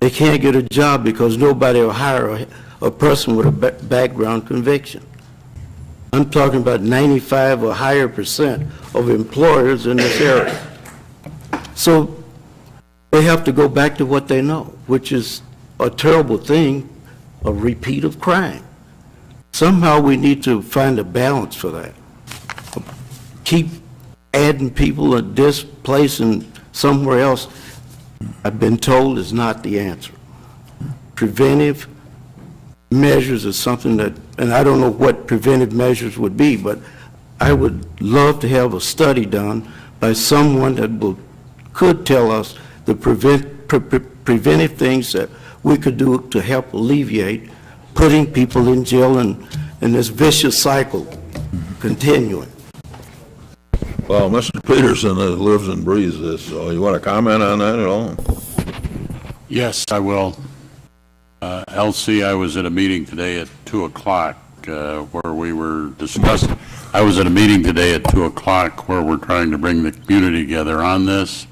they can't get a job because nobody will hire a person with a background conviction. I'm talking about 95 or higher % of employers in this area. So they have to go back to what they know, which is a terrible thing, a repeat of crime. Somehow we need to find a balance for that. Keep adding people at this place and somewhere else, I've been told, is not the answer. Preventive measures is something that, and I don't know what preventive measures would be, but I would love to have a study done by someone that could tell us the preventive things that we could do to help alleviate putting people in jail and this vicious cycle continuing. Well, Mr. Peterson lives and breathes this, so you want to comment on that at all? Yes, I will. LC, I was at a meeting today at 2 o'clock where we were discussing, I was at a meeting today at 2 o'clock where we're trying to bring the community together on this,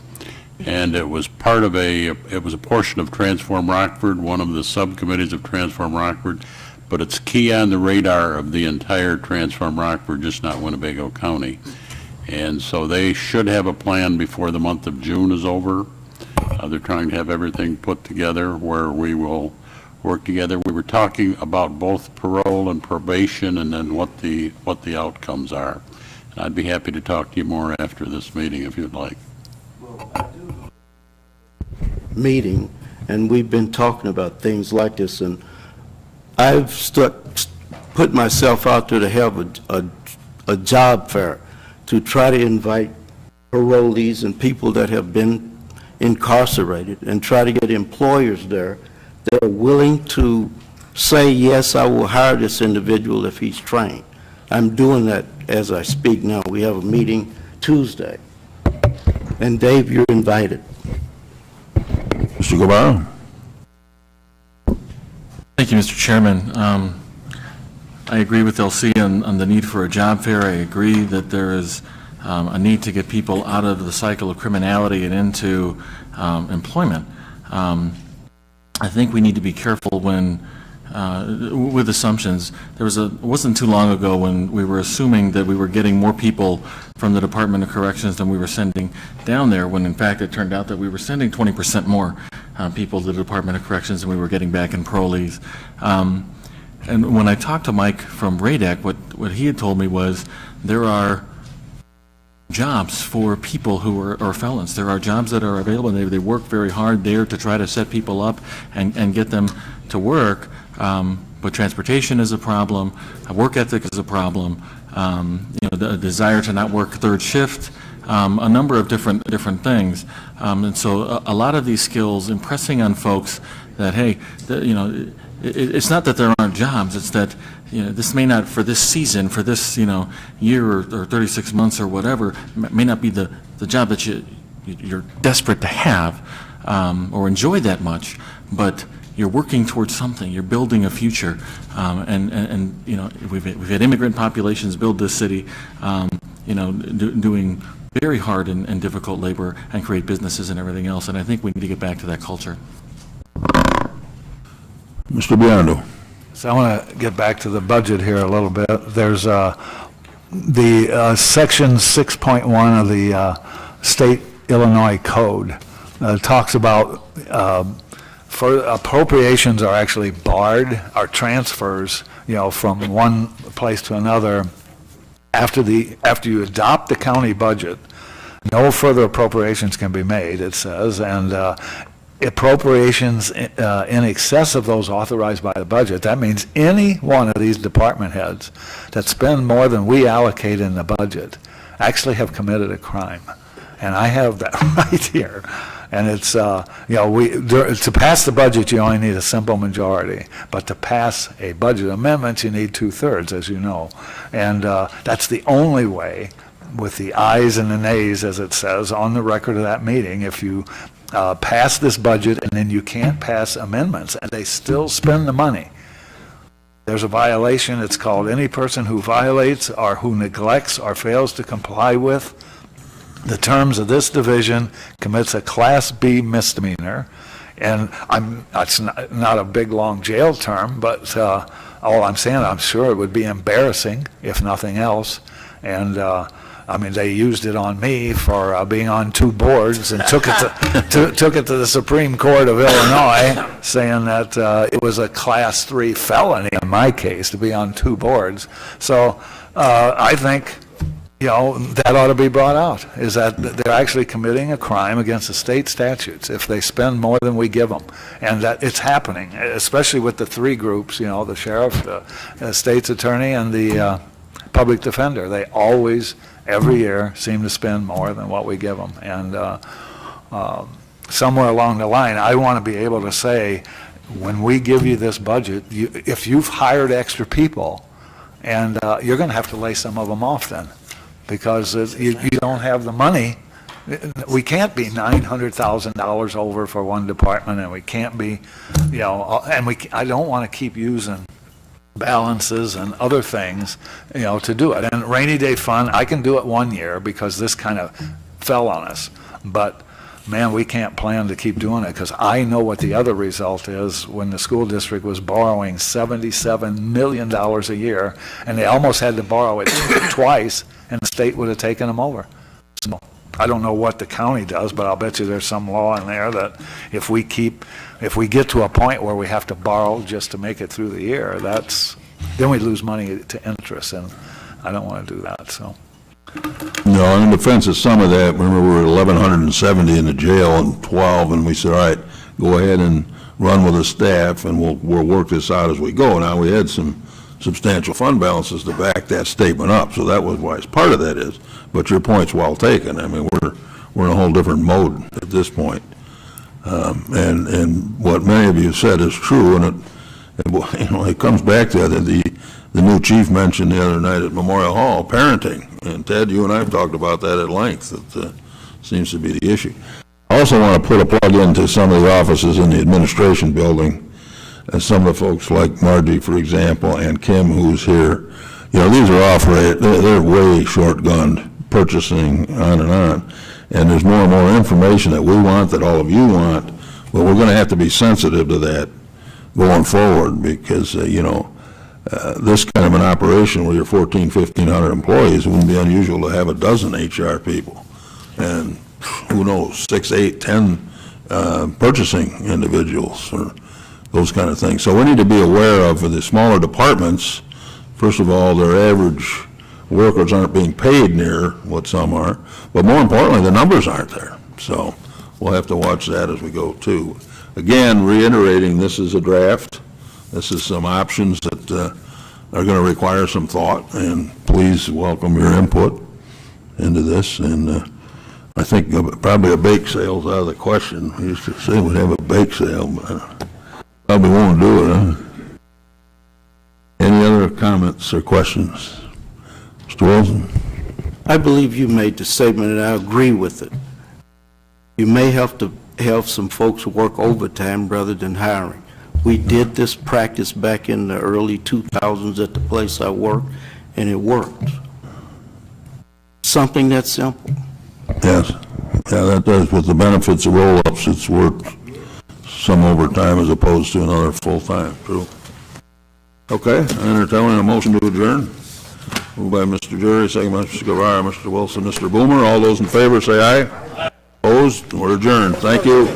and it was part of it was a portion of Transform Rockford, one of the subcommittees of Transform Rockford, but it's key on the radar of the entire Transform Rockford, just not Winnebago County. And so they should have a plan before the month of June is over. They're trying to have everything put together where we will work together. We were talking about both parole and probation and then what the outcomes are. And I'd be happy to talk to you more after this meeting if you'd like. Meeting, and we've been talking about things like this, and I've put myself out there to have a job fair to try to invite parolees and people that have been incarcerated and try to get employers there that are willing to say, yes, I will hire this individual if he's trained. I'm doing that as I speak now. We have a meeting Tuesday. And Dave, you're invited. Mr. Gobaro? Thank you, Mr. Chairman. I agree with LC on the need for a job fair. I agree that there is a need to get people out of the cycle of criminality and into employment. I think we need to be careful when, with assumptions. It wasn't too long ago when we were assuming that we were getting more people from the Department of Corrections than we were sending down there, when in fact it turned out that we were sending 20% more people to the Department of Corrections than we were getting back in parolees. And when I talked to Mike from RADAC, what he had told me was there are jobs for people who are felons. There are jobs that are available, and they work very hard there to try to set people up and get them to work. But transportation is a problem, work ethic is a problem, the desire to not work third shift, a number of different things. And so a lot of these skills, impressing on folks that, hey, it's not that there aren't jobs, it's that this may not, for this season, for this year or 36 months or whatever, may not be the job that you're desperate to have or enjoy that much, but you're working towards something, you're building a future, and we've had immigrant populations build this city, doing very hard and difficult labor and create businesses and everything else, and I think we need to get back to that culture. Mr. Biondo. So I want to get back to the budget here a little bit. There's the section 6.1 of the state Illinois code talks about for appropriations are actually barred, or transfers, from one place to another. After you adopt the county budget, no further appropriations can be made, it says, and appropriations in excess of those authorized by the budget. That means any one of these department heads that spend more than we allocate in the budget actually have committed a crime. And I have that right here. And it's, to pass the budget, you only need a simple majority. But to pass a budget amendment, you need 2/3, as you know. And that's the only way, with the ayes and the nays, as it says, on the record of that meeting, if you pass this budget and then you can't pass amendments and they still spend the money, there's a violation. It's called any person who violates or who neglects or fails to comply with the terms of this division commits a Class B misdemeanor. And it's not a big, long jail term, but all I'm saying, I'm sure it would be embarrassing, if nothing else. And they used it on me for being on 2 boards and took it to the Supreme Court of Illinois, saying that it was a Class 3 felony in my case to be on 2 boards. So I think, that ought to be brought out, is that they're actually committing a crime against the state statutes if they spend more than we give them. And that it's happening, especially with the 3 groups, the sheriff, the state's attorney, and the public defender. They always, every year, seem to spend more than what we give them. And somewhere along the line, I want to be able to say, when we give you this budget, if you've hired extra people, and you're going to have to lay some of them off then, because you don't have the money. We can't be $900,000 over for one department, and we can't be, I don't want to keep using balances and other things, to do it. And rainy day fund, I can do it 1 year because this kind of fell on us. But man, we can't plan to keep doing it, because I know what the other result is when the school district was borrowing $77 million a year, and they almost had to borrow it twice, and the state would have taken them over. So I don't know what the county does, but I'll bet you there's some law in there that if we get to a point where we have to borrow just to make it through the year, then we lose money to interest, and I don't want to do that, so. No, in defense of some of that, remember we were 1,170 in the jail and 12, and we said, all right, go ahead and run with the staff, and we'll work this out as we go. Now, we had some substantial fund balances to back that statement up, so that was why part of that is. But your point's well taken. I mean, we're in a whole different mode at this point. And what many of you said is true, and it comes back to the new chief mentioned the other night at Memorial Hall, parenting. And Ted, you and I have talked about that at length. That seems to be the issue. I also want to put a plug into some of the offices in the administration building, and some of the folks like Margie, for example, and Kim, who's here. These are they're way short-gunned purchasing, on and on. And there's more and more information that we want, that all of you want, but we're going to have to be sensitive to that going forward, because, this kind of an operation where you're 1,500 employees, it wouldn't be unusual to have a dozen HR people, and who knows, 6, 8, 10 purchasing individuals, or those kind of things. So we need to be aware of the smaller departments. First of all, their average workers aren't being paid near what some are, but more importantly, the numbers aren't there. So we'll have to watch that as we go too. Again, reiterating, this is a draft. This is some options that are going to require some thought, and please welcome your input into this. And I think probably a bake sale's out of the question. We used to say we'd have a bake sale, but probably won't do it, huh? Any other comments or questions? Mr. Wilson? I believe you made the statement, and I agree with it. You may have to have some folks work overtime rather than hiring. We did this practice back in the early 2000s at the place I worked, and it worked. Something that simple. Yes. Yeah, that does. With the benefits of roll-ups, it's worth some overtime as opposed to another full-time. True. Okay, I entertain a motion to adjourn. Moved by Mr. Jury, second by Mr. Guevara, Mr. Wilson, Mr. Boomer. All those in favor say aye. Opposed? We're adjourned. Thank you.